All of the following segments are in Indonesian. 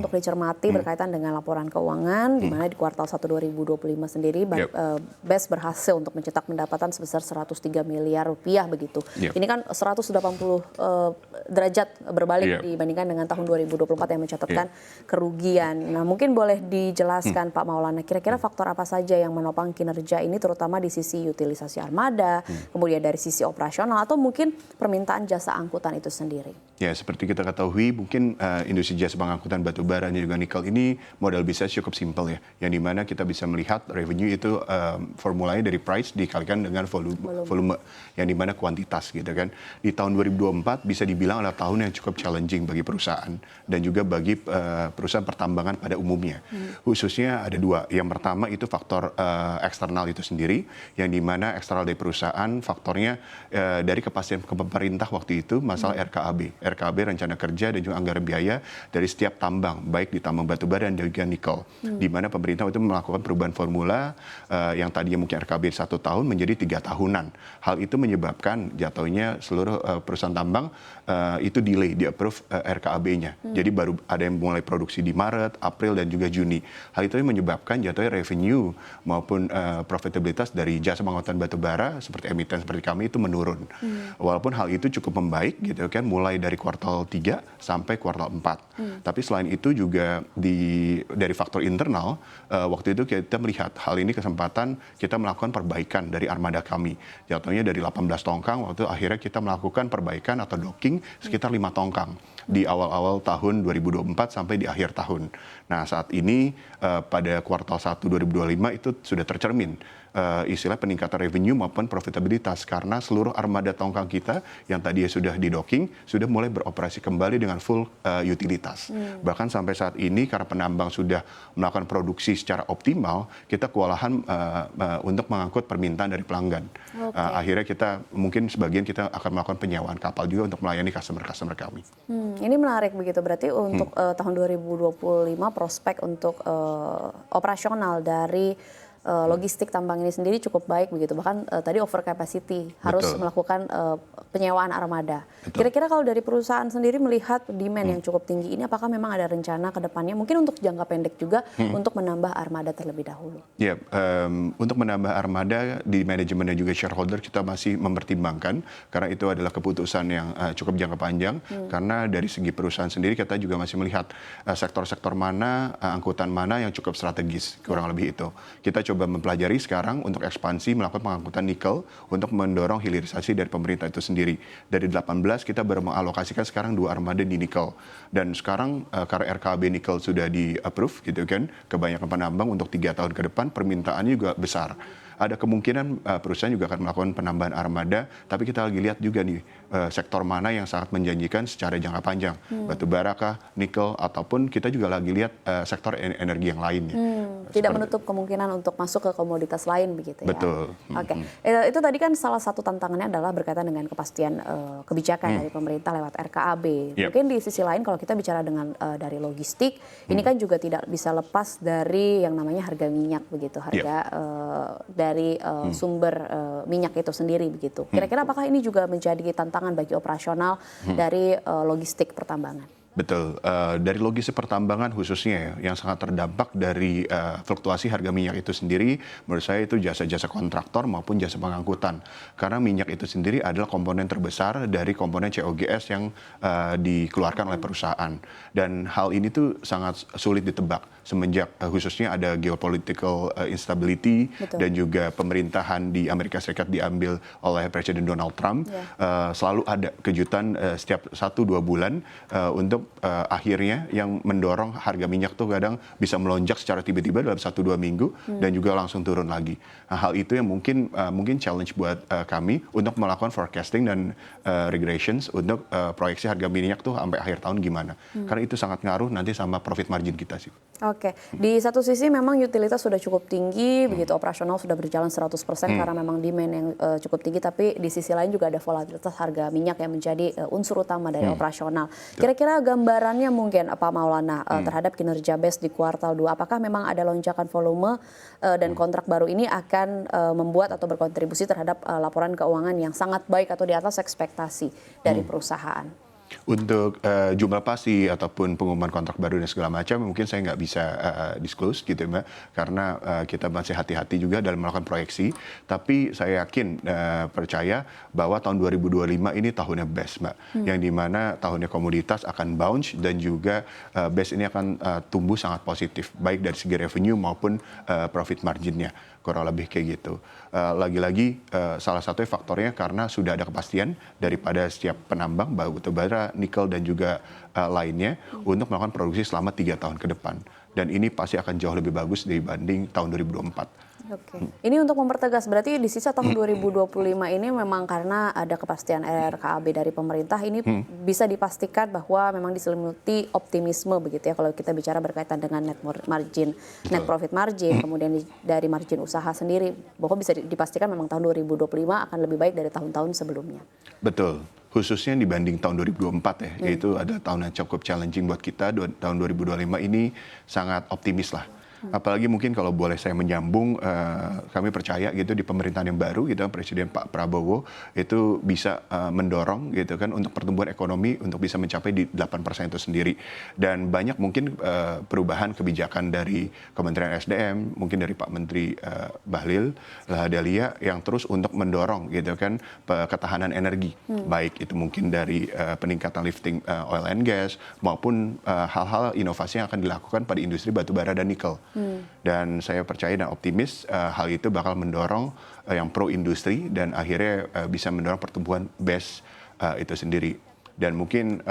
untuk dicermati berkaitan dengan laporan keuangan, di mana di kuartal 1 2025 sendiri BES berhasil untuk mencetak pendapatan sebesar 103 miliar rupiah begitu. Ini kan 180 derajat berbalik dibandingkan dengan tahun 2024 yang mencatatkan kerugian. Nah, mungkin boleh dijelaskan Pak Maulana, kira-kira faktor apa saja yang menopang kinerja ini, terutama di sisi utilisasi armada, kemudian dari sisi operasional, atau mungkin permintaan jasa angkutan itu sendiri? Ya, seperti kita ketahui, mungkin industri jasa pengangkutan batubara dan juga nikel ini model bisnis cukup simpel ya, yang dimana kita bisa melihat revenue itu formulanya dari price dikalikan dengan volume, yang dimana kuantitas gitu kan. Di tahun 2024 bisa dibilang adalah tahun yang cukup challenging bagi perusahaan dan juga bagi perusahaan pertambangan pada umumnya. Khususnya ada dua. Yang pertama itu faktor eksternal itu sendiri, yang dimana eksternal dari perusahaan faktornya dari kepastian pemerintah waktu itu masalah RKAB rencana kerja dan juga anggaran biaya dari setiap tambang, baik di tambang batubara dan juga nikel, di mana pemerintah itu melakukan perubahan formula yang tadinya mungkin RKAB 1 tahun menjadi 3 tahunan. Hal itu menyebabkan jatuhnya seluruh perusahaan tambang itu delay di approve RKAB-nya. Jadi baru ada yang mulai produksi di Maret, April dan juga Juni. Hal itu menyebabkan jatuhnya revenue maupun profitabilitas dari jasa pengangkutan batubara seperti emiten seperti kami itu menurun. Walaupun hal itu cukup membaik gitu kan, mulai dari kuartal 3 sampai kuartal 4. Tapi selain itu juga dari faktor internal, waktu itu kita melihat hal ini kesempatan kita melakukan perbaikan dari armada kami. Jatuhnya dari 18 tongkang, waktu akhirnya kita melakukan perbaikan atau docking sekitar 5 tongkang di awal-awal tahun 2024 sampai di akhir tahun. Nah, saat ini pada kuartal 1 2025 itu sudah tercermin istilah peningkatan revenue maupun profitabilitas karena seluruh armada tongkang kita yang tadi sudah di docking sudah mulai beroperasi kembali dengan full utilitas. Bahkan sampai saat ini karena penambang sudah melakukan produksi secara optimal, kita kewalahan untuk mengangkut permintaan dari pelanggan. Akhirnya kita mungkin sebagian kita akan melakukan penyewaan kapal juga untuk melayani customer-customer kami. Ini menarik begitu, berarti untuk tahun 2025 prospek untuk operasional dari logistik tambang ini sendiri cukup baik begitu, bahkan tadi over capacity harus melakukan penyewaan armada. Kira-kira kalau dari perusahaan sendiri melihat demand yang cukup tinggi ini, apakah memang ada rencana ke depannya mungkin untuk jangka pendek juga untuk menambah armada terlebih dahulu? Ya, untuk menambah armada di manajemen dan juga shareholder kita masih mempertimbangkan karena itu adalah keputusan yang cukup jangka panjang. Karena dari segi perusahaan sendiri kita juga masih melihat sektor-sektor mana, angkutan mana yang cukup strategis, kurang lebih itu. Kita coba mempelajari sekarang untuk ekspansi melakukan pengangkutan nikel untuk mendorong hilirisasi dari pemerintah itu sendiri. Dari 18 kita baru mengalokasikan sekarang 2 armada di nikel. Dan sekarang karena RKAB nikel sudah di-approve gitu kan, kebanyakan penambang untuk 3 tahun ke depan permintaannya juga besar. Ada kemungkinan perusahaan juga akan melakukan penambahan armada, tapi kita lagi lihat juga nih sektor mana yang sangat menjanjikan secara jangka panjang, batu bara kah, nikel, ataupun kita juga lagi lihat sektor energi yang lainnya. Tidak menutup kemungkinan untuk masuk ke komoditas lain begitu ya? Betul. Oke, itu tadi kan salah satu tantangannya adalah berkaitan dengan kepastian kebijakan dari pemerintah lewat RKAB. Mungkin di sisi lain kalau kita bicara dengan dari logistik, ini kan juga tidak bisa lepas dari yang namanya harga minyak begitu, harga dari sumber minyak itu sendiri begitu. Kira-kira apakah ini juga menjadi tantangan bagi operasional dari logistik pertambangan? Betul, dari logistik pertambangan khususnya ya, yang sangat terdampak dari fluktuasi harga minyak itu sendiri, menurut saya itu jasa-jasa kontraktor maupun jasa pengangkutan. Karena minyak itu sendiri adalah komponen terbesar dari komponen COGS yang dikeluarkan oleh perusahaan. Dan hal ini tuh sangat sulit ditebak semenjak khususnya ada geopolitical instability dan juga pemerintahan di Amerika Serikat diambil oleh Presiden Donald Trump. Selalu ada kejutan setiap 1-2 bulan untuk akhirnya yang mendorong harga minyak tuh kadang bisa melonjak secara tiba-tiba dalam 1-2 minggu dan juga langsung turun lagi. Nah, hal itu yang mungkin challenge buat kami untuk melakukan forecasting dan regressions untuk proyeksi harga minyak tuh sampai akhir tahun gimana. Karena itu sangat ngaruh nanti sama profit margin kita sih. Oke, di satu sisi memang utilitas sudah cukup tinggi, begitu operasional sudah berjalan 100% karena memang demand yang cukup tinggi, tapi di sisi lain juga ada volatilitas harga minyak yang menjadi unsur utama dari operasional. Kira-kira gambarannya mungkin Pak Maulana terhadap kinerja BES di kuartal 2, apakah memang ada lonjakan volume dan kontrak baru ini akan membuat atau berkontribusi terhadap laporan keuangan yang sangat baik atau di atas ekspektasi dari perusahaan? Untuk jumlah pasti ataupun pengumuman kontrak baru dan segala macam mungkin saya nggak bisa disclose gitu Mbak, karena kita masih hati-hati juga dalam melakukan proyeksi. Tapi saya yakin percaya bahwa tahun 2025 ini tahunnya best Mbak, yang dimana tahunnya komoditas akan bounce dan juga best ini akan tumbuh sangat positif, baik dari segi revenue maupun profit marginnya, kurang lebih kayak gitu. Lagi-lagi salah satu faktornya karena sudah ada kepastian daripada setiap penambang batu bara, nikel dan juga lainnya untuk melakukan produksi selama 3 tahun ke depan. Dan ini pasti akan jauh lebih bagus dibanding tahun 2024. Oke. Ini untuk mempertegas, berarti di sisa tahun 2025 ini memang karena ada kepastian RRKAB dari pemerintah, ini bisa dipastikan bahwa memang diselimuti optimisme begitu ya, kalau kita bicara berkaitan dengan net margin, net profit margin, kemudian dari margin usaha sendiri, bahwa bisa dipastikan memang tahun 2025 akan lebih baik dari tahun-tahun sebelumnya. Betul. Khususnya dibanding tahun 2024 ya, yaitu ada tahun yang cukup challenging buat kita, tahun 2025 ini sangat optimis lah. Apalagi mungkin kalau boleh saya menyambung, kami percaya gitu di pemerintahan yang baru gitu, Presiden Pak Prabowo itu bisa mendorong gitu kan untuk pertumbuhan ekonomi untuk bisa mencapai di 8% itu sendiri. Dan banyak mungkin perubahan kebijakan dari Kementerian SDM, mungkin dari Pak Menteri Bahlil Lahadalia yang terus untuk mendorong gitu kan ketahanan energi. Baik itu mungkin dari peningkatan lifting oil and gas maupun hal-hal inovasi yang akan dilakukan pada industri batubara dan nikel. Dan saya percaya dan optimis hal itu bakal mendorong yang pro industri dan akhirnya bisa mendorong pertumbuhan BES itu sendiri. Dan mungkin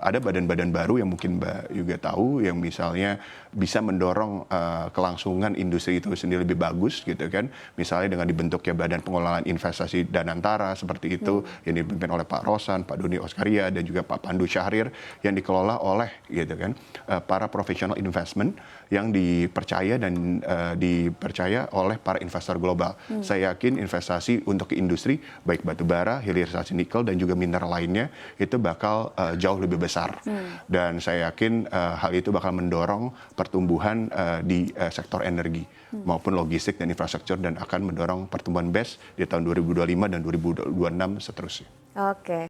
ada badan-badan baru yang mungkin Mbak juga tahu yang misalnya bisa mendorong kelangsungan industri itu sendiri lebih bagus gitu kan. Misalnya dengan dibentuknya Badan Pengelolaan Investasi Danantara seperti itu yang dipimpin oleh Pak Rosan, Pak Doni Oskaria dan juga Pak Pandu Syahrir yang dikelola oleh gitu kan para professional investment yang dipercaya dan dipercaya oleh para investor global. Saya yakin investasi untuk ke industri baik batubara, hilirisasi nikel dan juga mineral lainnya itu bakal jauh lebih besar. Dan saya yakin hal itu bakal mendorong pertumbuhan di sektor energi maupun logistik dan infrastruktur dan akan mendorong pertumbuhan BES di tahun 2025 dan 2026 seterusnya. Oke.